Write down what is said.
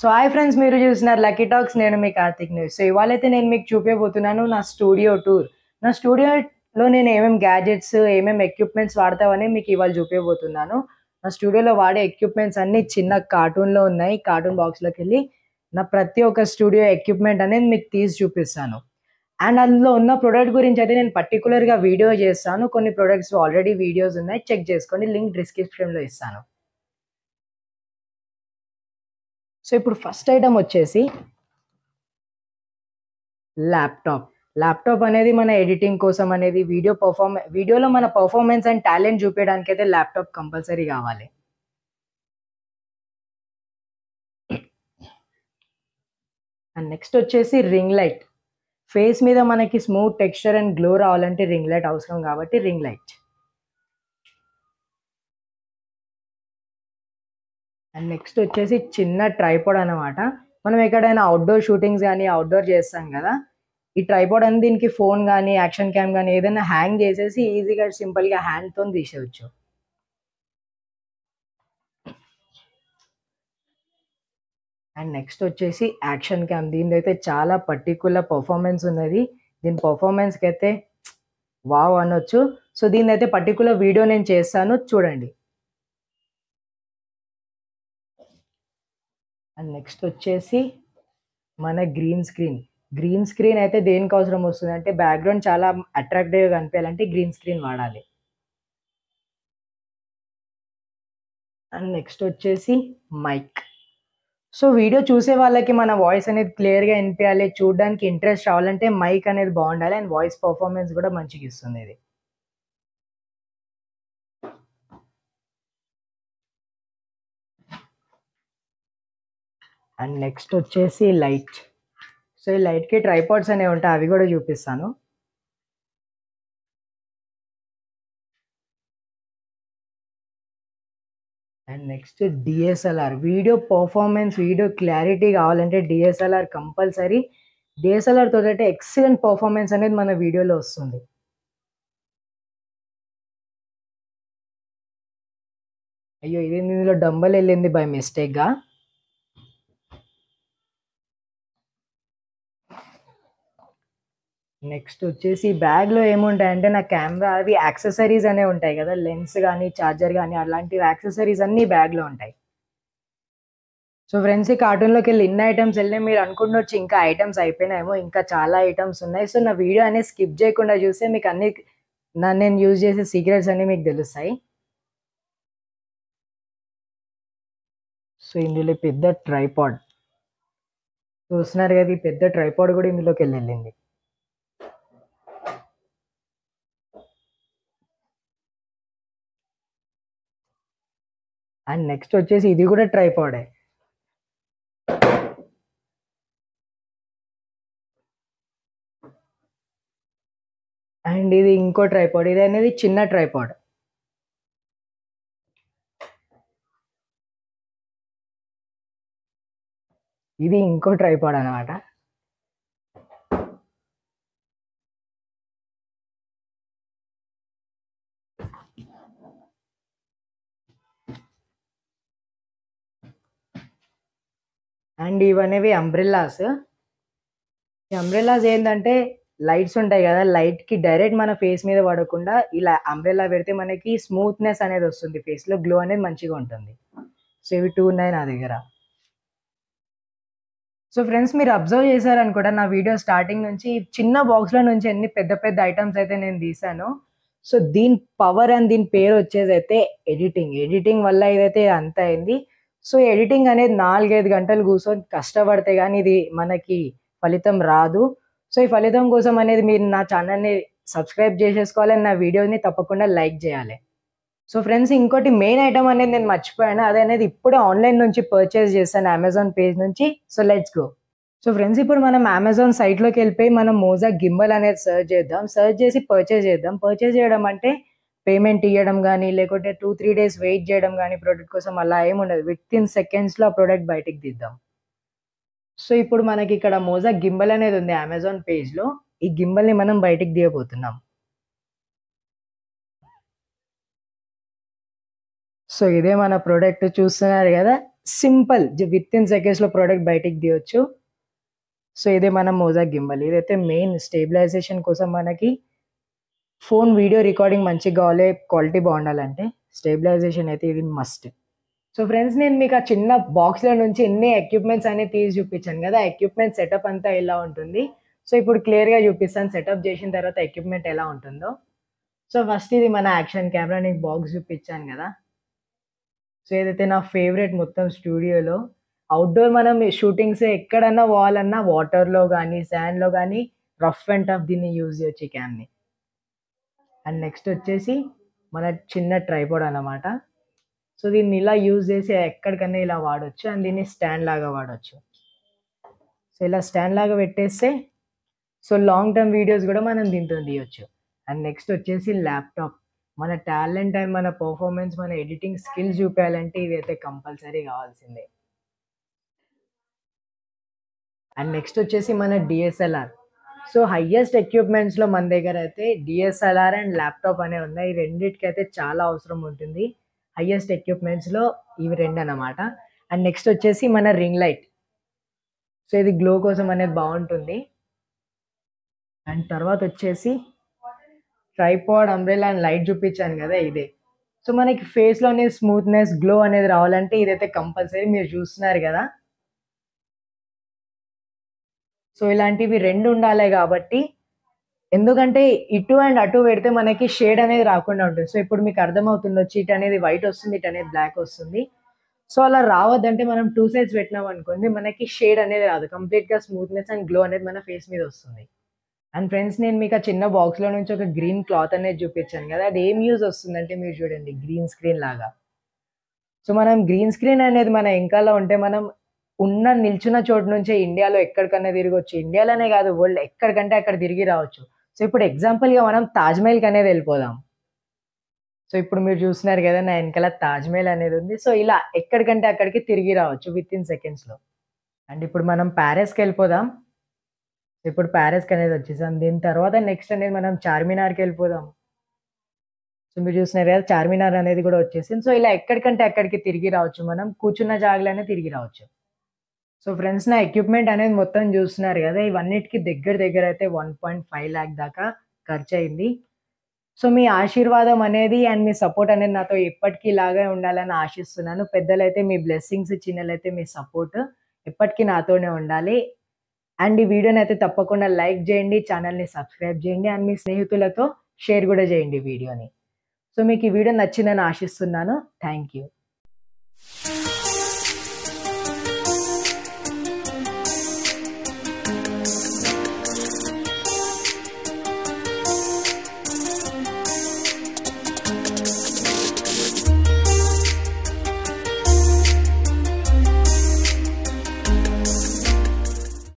So hi friends, మీరు చూస్తున్నారు lucky talks. నేను మీ కార్తిక్ న్యూస్. సో ఇవాళైతే నేను మీకు చూపించబోతున్నాను నా స్టూడియో టూర్. నా స్టూడియోలో నేను ఏమేమి గ్యాడ్జెట్స్, ఏమేమి ఎక్విప్మెంట్స్ వాడతామని మీకు ఇవాళ చూపించబోతున్నాను. నా స్టూడియోలో వాడే ఎక్విప్మెంట్స్ అన్ని చిన్న కార్టూన్లో ఉన్నాయి. కార్టూన్ బాక్స్లోకి వెళ్ళి నా ప్రతి ఒక్క స్టూడియో ఎక్విప్మెంట్ అనేది మీకు తీసి చూపిస్తాను. అండ్ అందులో ఉన్న ప్రోడక్ట్ గురించి అయితే నేను పర్టికులర్గా వీడియో చేస్తాను. కొన్ని ప్రొడక్ట్స్ ఆల్రెడీ వీడియోస్ ఉన్నాయి, చెక్ చేసుకోండి. లింక్ డిస్క్రిప్షన్లో ఇస్తాను. సో ఇప్పుడు ఫస్ట్ ఐటమ్ వచ్చేసి ల్యాప్టాప్. ల్యాప్టాప్ అనేది మన ఎడిటింగ్ కోసం అనేది వీడియోలో మన పర్ఫార్మెన్స్ అండ్ టాలెంట్ చూపించడానికి అయితే ల్యాప్టాప్ కంపల్సరీ కావాలి. అండ్ నెక్స్ట్ వచ్చేసి రింగ్ లైట్. ఫేస్ మీద మనకి స్మూత్ టెక్స్చర్ అండ్ గ్లో రావాలంటే రింగ్ లైట్ అవసరం, కాబట్టి రింగ్ లైట్. అండ్ నెక్స్ట్ వచ్చేసి చిన్న ట్రైపాడ్ అనమాట. మనం ఎక్కడైనా అవుట్డోర్ షూటింగ్స్ కానీ అవుట్డోర్ చేస్తాం కదా, ఈ ట్రైపాడ్ అని దీనికి ఫోన్ కానీ యాక్షన్ క్యామ్ కానీ ఏదైనా హ్యాంగ్ చేసేసి ఈజీగా సింపుల్గా హ్యాండ్తో తీసేయచ్చు. అండ్ నెక్స్ట్ వచ్చేసి యాక్షన్ క్యామ్. దీని అయితే చాలా పర్టికులర్ పర్ఫార్మెన్స్ ఉన్నది. దీని పర్ఫార్మెన్స్కి అయితే వావ్ అనొచ్చు. సో దీని అయితే పర్టికులర్ వీడియో నేను చేస్తాను, చూడండి. అండ్ నెక్స్ట్ వచ్చేసి మన గ్రీన్ స్క్రీన్. గ్రీన్ స్క్రీన్ అయితే దేనికి అవసరం వస్తుంది అంటే బ్యాక్గ్రౌండ్ చాలా అట్రాక్టివ్గా కనిపించాలంటే గ్రీన్ స్క్రీన్ వాడాలి. అండ్ నెక్స్ట్ వచ్చేసి మైక్. సో వీడియో చూసే వాళ్ళకి మన వాయిస్ అనేది క్లియర్గా వినిపించాలి, చూడడానికి ఇంట్రెస్ట్ రావాలంటే మైక్ అనేది బాగుండాలి. అండ్ వాయిస్ పర్ఫార్మెన్స్ కూడా మంచిగా ఇస్తుంది ఇది. అండ్ నెక్స్ట్ వచ్చేసి లైట్. సో ఈ లైట్కి ట్రైపాడ్స్ అనేవి ఉంటాయి, అవి కూడా చూపిస్తాను. And next DSLR. Video performance, video clarity కావాలంటే డిఎస్ఎల్ఆర్ కంపల్సరీ. డిఎస్ఎల్ఆర్ తోటి ఎక్సలెంట్ పర్ఫార్మెన్స్ అనేది మన వీడియోలో వస్తుంది. అయ్యో, ఇది ఇందులో డంబల్ వెళ్ళింది బై మిస్టేక్గా. నెక్స్ట్ వచ్చేసి బ్యాగ్లో ఏముంటాయంటే నా కెమెరా అవి యాక్సెసరీస్ అనేవి ఉంటాయి కదా, లెన్స్ కానీ చార్జర్ కానీ అలాంటివి యాక్సెసరీస్ అన్నీ బ్యాగ్లో ఉంటాయి. సో ఫ్రెండ్స్, ఈ కార్టూన్లోకి వెళ్ళి ఇన్ని ఐటమ్స్ వెళ్ళినాయి. మీరు అనుకుంటొచ్చు ఇంకా ఐటమ్స్ అయిపోయినాయేమో, ఇంకా చాలా ఐటమ్స్ ఉన్నాయి. సో నా వీడియో అనేది స్కిప్ చేయకుండా చూస్తే మీకు అన్ని నేను యూజ్ చేసే సీక్రెట్స్ అన్నీ మీకు తెలుస్తాయి. సో ఇందులో పెద్ద ట్రైపాడ్ చూస్తున్నారు కదా, ఈ పెద్ద ట్రైపాడ్ కూడా ఇందులోకి వెళ్ళింది. అండ్ నెక్స్ట్ వచ్చేసి ఇది కూడా ట్రైపాడే. అండ్ ఇది ఇంకో ట్రైపాడ్. ఇది అనేది చిన్న ట్రైపాడ్. ఇది ఇంకో ట్రైపాడ్ అనమాట. అండ్ ఇవనేవి అంబ్రెల్లాస్. ఈ అంబ్రెల్లాస్ ఏంటంటే లైట్స్ ఉంటాయి కదా, లైట్కి డైరెక్ట్ మన ఫేస్ మీద పడకుండా ఇలా అంబ్రెల్లా పెడితే మనకి స్మూత్నెస్ అనేది వస్తుంది, ఫేస్లో గ్లో అనేది మంచిగా ఉంటుంది. సో ఇవి 2 ఉన్నాయి నా దగ్గర. సో ఫ్రెండ్స్, మీరు అబ్జర్వ్ చేశారనుకుంటా నా వీడియో స్టార్టింగ్ నుంచి చిన్న బాక్స్లో నుంచి ఎన్ని పెద్ద పెద్ద ఐటమ్స్ అయితే నేను తీసాను. సో దీని పవర్ అండ్ దీని పేరు వచ్చేసి అయితే ఎడిటింగ్ వల్ల ఇదైతే అంత అయింది. సో ఎడిటింగ్ అనేది 4-5 గంటలు కూర్చొని కష్టపడితే కానీ ఇది మనకి ఫలితం రాదు. సో ఈ ఫలితం కోసం అనేది మీరు నా ఛానల్ని సబ్స్క్రైబ్ చేసేసుకోవాలి, అండ్ నా వీడియోని తప్పకుండా లైక్ చేయాలి. సో ఫ్రెండ్స్, ఇంకోటి మెయిన్ ఐటమ్ అనేది నేను మర్చిపోయాను. అదనేది ఇప్పుడే ఆన్లైన్ నుంచి పర్చేస్ చేశాను, అమెజాన్ పేజ్ నుంచి. So let's go. So friends, ఇప్పుడు మనం అమెజాన్ సైట్లోకి వెళ్ళిపోయి మనం మోజా గింబల్ అనేది సర్చ్ చేద్దాం. సర్చ్ చేసి పర్చేస్ చేద్దాం. పర్చేస్ చేయడం అంటే పేమెంట్ ఇవ్వడం కానీ లేకుంటే 2-3 డేస్ వెయిట్ చేయడం కానీ ప్రోడక్ట్ కోసం అలా ఏముండదు. వితిన్ సెకండ్స్లో ఆ ప్రోడక్ట్ బయటికి తీద్దాం. సో ఇప్పుడు మనకి ఇక్కడ మోజా గింబల్ అనేది ఉంది అమెజాన్ పేజ్లో. ఈ గింబల్ని మనం బయటికి తీయబోతున్నాం. సో ఇదే మన ప్రోడక్ట్ చూస్తున్నారు కదా, సింపుల్ విత్ ఇన్ సెకండ్స్లో ప్రోడక్ట్ బయటికి తీయొచ్చు. సో ఇదే మన మోజాక్ గింబల్. ఇదైతే మెయిన్ స్టేబిలైజేషన్ కోసం మనకి ఫోన్ వీడియో రికార్డింగ్ మంచిగా కావాలి, క్వాలిటీ బాగుండాలంటే స్టేబిలైజేషన్ అయితే ఇది మస్ట్. సో ఫ్రెండ్స్, నేను మీకు ఆ చిన్న బాక్స్లో నుంచి ఎన్ని ఎక్విప్మెంట్స్ అనేది తీసి చూపించాను కదా, ఎక్విప్మెంట్ సెటప్ అంతా ఎలా ఉంటుంది. సో ఇప్పుడు క్లియర్గా చూపిస్తాను సెటప్ చేసిన తర్వాత ఎక్విప్మెంట్ ఎలా ఉంటుందో. సో ఫస్ట్ ఇది మన యాక్షన్ కెమెరా, నీకు బాక్స్ చూపించాను కదా. సో ఏదైతే నా ఫేవరెట్ మొత్తం స్టూడియోలో అవుట్డోర్ మనం షూటింగ్స్ ఎక్కడన్నా పోవాలన్నా వాటర్లో కానీ శాండ్లో కానీ రఫ్ అండ్ టఫ్ దీన్ని యూజ్ చేయొచ్చు ఈ క్యామ్ని. అండ్ నెక్స్ట్ వచ్చేసి మన చిన్న ట్రైపాడ్ అన్నమాట. సో దీన్ని ఇలా యూజ్ చేసి ఎక్కడికన్నా ఇలా వాడొచ్చు. అండ్ దీన్ని స్టాండ్ లాగా వాడొచ్చు. సో ఇలా స్టాండ్ లాగా పెట్టేస్తే సో లాంగ్ టర్మ్ వీడియోస్ కూడా మనం దీంతో తీయొచ్చు. అండ్ నెక్స్ట్ వచ్చేసి ల్యాప్టాప్. మన టాలెంట్ అండ్ మన పర్ఫార్మెన్స్, మన ఎడిటింగ్ స్కిల్స్ చూపించాలంటే ఇదైతే కంపల్సరీ కావాల్సిందే. అండ్ నెక్స్ట్ వచ్చేసి మన డిఎస్ఎల్ఆర్. సో హయ్యెస్ట్ ఎక్విప్మెంట్స్లో మన దగ్గర అయితే డిఎస్ఎల్ఆర్ అండ్ ల్యాప్టాప్ అనేవి ఉన్నాయి. ఈ రెండింటికి అయితే చాలా అవసరం ఉంటుంది. హయ్యెస్ట్ ఎక్విప్మెంట్స్లో ఇవి రెండు అన్నమాట. అండ్ నెక్స్ట్ వచ్చేసి మన రింగ్ లైట్. సో ఇది గ్లో కోసం అనేది బాగుంటుంది. అండ్ తర్వాత వచ్చేసి ట్రైపాడ్, అంబ్రెల్లా అండ్ లైట్ చూపించాను కదా ఇదే. సో మనకి ఫేస్లోనే స్మూత్నెస్, గ్లో అనేది రావాలంటే ఇదైతే కంపల్సరీ. మీరు చూస్తున్నారు కదా, సో ఇలాంటివి రెండు ఉండాలి కాబట్టి, ఎందుకంటే ఇటు అండ్ అటు పెడితే మనకి షేడ్ అనేది రాకుండా ఉంటుంది. సో ఇప్పుడు మీకు అర్థమవుతుండొచ్చు, ఇటు అనేది వైట్ వస్తుంది, ఇటు అనేది బ్లాక్ వస్తుంది. సో అలా రావద్దంటే మనం 2 సైడ్స్ పెట్టినాం అనుకోండి, మనకి షేడ్ అనేది రాదు, కంప్లీట్గా స్మూత్నెస్ అండ్ గ్లో అనేది మన ఫేస్ మీద వస్తుంది. అండ్ ఫ్రెండ్స్, నేను మీకు ఆ చిన్న బాక్స్లో నుంచి ఒక గ్రీన్ క్లాత్ అనేది చూపించాను కదా, అది ఏం యూజ్ వస్తుందంటే మీరు చూడండి, గ్రీన్ స్క్రీన్ లాగా. సో మనం గ్రీన్ స్క్రీన్ అనేది మన వెనకాల ఉంటే మనం నిల్చున్న చోటు నుంచే ఇండియాలో ఎక్కడికన్నా తిరగొచ్చు. ఇండియాలోనే కాదు, వరల్డ్ ఎక్కడికంటే అక్కడ తిరిగి రావచ్చు. సో ఇప్పుడు ఎగ్జాంపుల్గా మనం తాజ్మహల్కి అనేది వెళ్ళిపోదాం. సో ఇప్పుడు మీరు చూస్తున్నారు కదా, నా వెనకాల తాజ్మహల్ అనేది ఉంది. సో ఇలా ఎక్కడికంటే అక్కడికి తిరిగి రావచ్చు విత్ ఇన్ సెకండ్స్లో. అండ్ ఇప్పుడు మనం ప్యారిస్కి వెళ్ళిపోదాం. ఇప్పుడు ప్యారిస్కి అనేది వచ్చేసాం. దీని తర్వాత నెక్స్ట్ అనేది మనం చార్మినార్కి వెళ్ళిపోదాం. సో మీరు చూస్తున్నారు కదా, చార్మినార్ అనేది కూడా వచ్చేసింది. సో ఇలా ఎక్కడికంటే అక్కడికి తిరిగి రావచ్చు, మనం కూర్చున్న జాగాలోనే తిరిగి రావచ్చు. సో ఫ్రెండ్స్, నా ఎక్విప్మెంట్ అనేది మొత్తం చూస్తున్నారు కదా, ఇవన్నిటికి దగ్గర అయితే 1.5 lakh దాకా ఖర్చు అయింది. సో మీ ఆశీర్వాదం అనేది అండ్ మీ సపోర్ట్ అనేది నాతో ఎప్పటికీ ఇలాగే ఉండాలని ఆశిస్తున్నాను. పెద్దలైతే మీ బ్లెస్సింగ్స్, చిన్నలైతే మీ సపోర్ట్ ఎప్పటికీ నాతోనే ఉండాలి. అండ్ ఈ వీడియోని అయితే తప్పకుండా లైక్ చేయండి, ఛానల్ని సబ్స్క్రైబ్ చేయండి, అండ్ మీ స్నేహితులతో షేర్ కూడా చేయండి వీడియోని. సో మీకు ఈ వీడియో నచ్చిందని ఆశిస్తున్నాను. Thank you.